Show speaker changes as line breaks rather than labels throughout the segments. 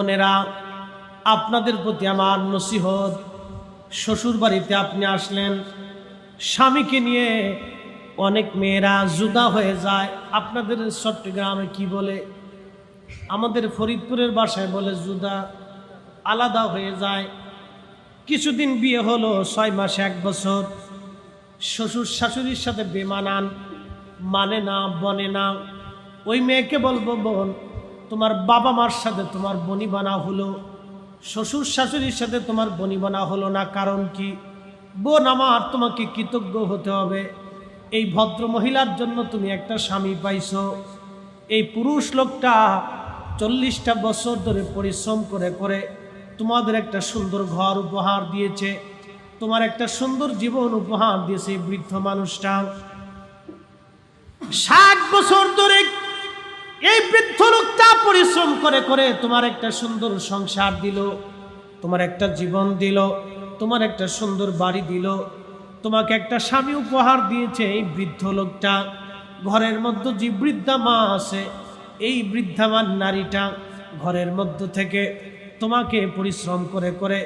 বোনেরা, আপনাদের প্রতি আমার নসিহত, শ্বশুর বাড়িতে আপনি আসলেন, স্বামীকে নিয়ে অনেক মেয়েরা জুদা হয়ে যায়। আপনাদের চট্টগ্রামে কি বলে, আমাদের ফরিদপুরের ভাষায় বলে জুদা, আলাদা হয়ে যায়। কিছুদিন বিয়ে হলো, 6 মাস 1 বছর, শ্বশুর শাশুড়ির সাথে বেমানান, মানে না, বনে না। ওই মেয়েকে বলবো, বোন তোমার বাবা মার সাথে তোমার বনিবনা হলো, শ্বশুর শাশুড়ির সাথে তোমার বনিবনা হলো না, কারণ কি? বোন আমার, তোমাকে কৃতজ্ঞ হতে হবে। এই ভদ্র মহিলার জন্য তুমি একটা স্বামী পাইছো। এই পুরুষ লোকটা 40টা বছর ধরে পরিশ্রম করে করে তোমাদের একটা সুন্দর ঘর উপহার দিয়েছে, তোমার একটা সুন্দর জীবন উপহার দিয়েছে। এই বৃদ্ধ মানুষটা 60 বছর ধরে এই বৃদ্ধ লোকটা পরিশ্রম করে করে তোমার একটা সুন্দর সংসার দিল, তোমার একটা জীবন দিল, তোমার একটা সুন্দর বাড়ি দিল, তোমাকে একটা স্বামী উপহার দিয়েছে। এই বৃদ্ধ লোকটা, ঘরের মধ্যে যে বৃদ্ধা মা আছে, এই বৃদ্ধা মা নারীটা ঘরের মধ্য থেকে তোমাকে পরিশ্রম করে করে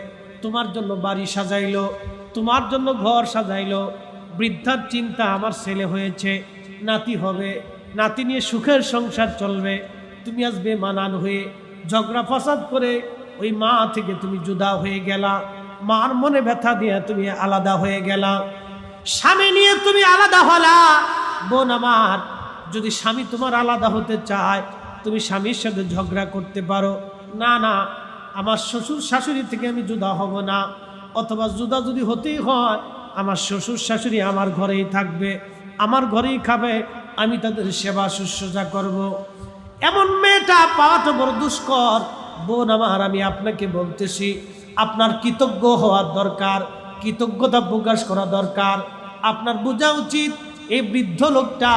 তোমার জন্য বাড়ি সাজাইলো, তোমার জন্য ঘর সাজাইলো। বৃদ্ধার চিন্তা, আমার ছেলে হয়েছে, নাতি হবে, নাতি নিয়ে সুখের সংসার চলবে। তুমি আজ বেমানান হয়ে ঝগড়া ফাসাদ করে ওই মা থেকে তুমি জুদা হয়ে গেলা, মার মনে ব্যথা দিয়ে তুমি আলাদা হয়ে গেলা, স্বামী নিয়ে তুমি আলাদা হলা। বোন আমার, যদি স্বামী তোমার আলাদা হতে চায়, তুমি স্বামীর সাথে ঝগড়া করতে পারো, না না আমার শ্বশুর শাশুড়ি থেকে আমি জুদা হব না, অথবা জুদা যদি হতেই হয়, আমার শ্বশুর শাশুড়ি আমার ঘরেই থাকবে, আমার ঘরেই খাবে, আমি তাদের সেবা শুশ্রূষা করব। এমন মেয়েটা পাওয়াটা বড় দুষ্কর। বোন আমার, আমি আপনাকে বলতেছি, আপনার কৃতজ্ঞ হওয়ার দরকার, কৃতজ্ঞতা প্রকাশ করা দরকার। আপনার বোঝা উচিত, এই বৃদ্ধ লোকটা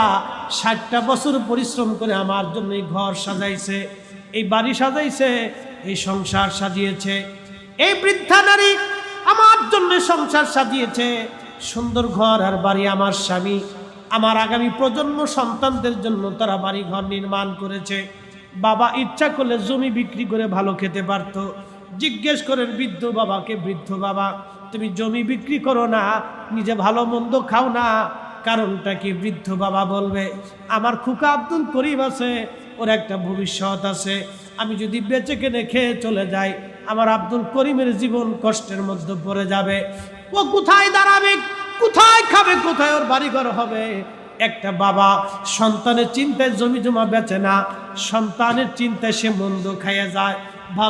60টা বছর পরিশ্রম করে আমার জন্য এই ঘর সাজাইছে, এই বাড়ি সাজাইছে, এই সংসার সাজিয়েছে। এই বৃদ্ধা নারী আমার জন্য সংসার সাজিয়েছে, সুন্দর ঘর আর বাড়ি। আমার স্বামী আমার আগামী প্রজন্ম সন্তানদের জন্য তারা বাড়ি ঘর নির্মাণ করেছে। বাবা ইচ্ছা করলে জমি বিক্রি করে ভালো খেতে পারত। জিজ্ঞেস করেন বৃদ্ধ বাবাকে, বৃদ্ধ বাবা তুমি জমি বিক্রি করো না, নিজে ভালো মন্দ খাও না, কারণটা কি? বৃদ্ধ বাবা বলবে, আমার খুকা আব্দুল করিম আছে, ওর একটা ভবিষ্যৎ আছে, আমি যদি বেঁচে কেনে খেয়ে চলে যাই, আমার আব্দুল করিমের জীবন কষ্টের মধ্যে পড়ে যাবে। ও কোথায় দাঁড়াবে, কোথায় খাবে, কোথায় ওর বাড়িঘর হবে? একটা বাবা সন্তানের চিন্তায় জমি জমা বেচে না, সন্তানের চিন্তায় সে মন্দ খাইয়া যায়।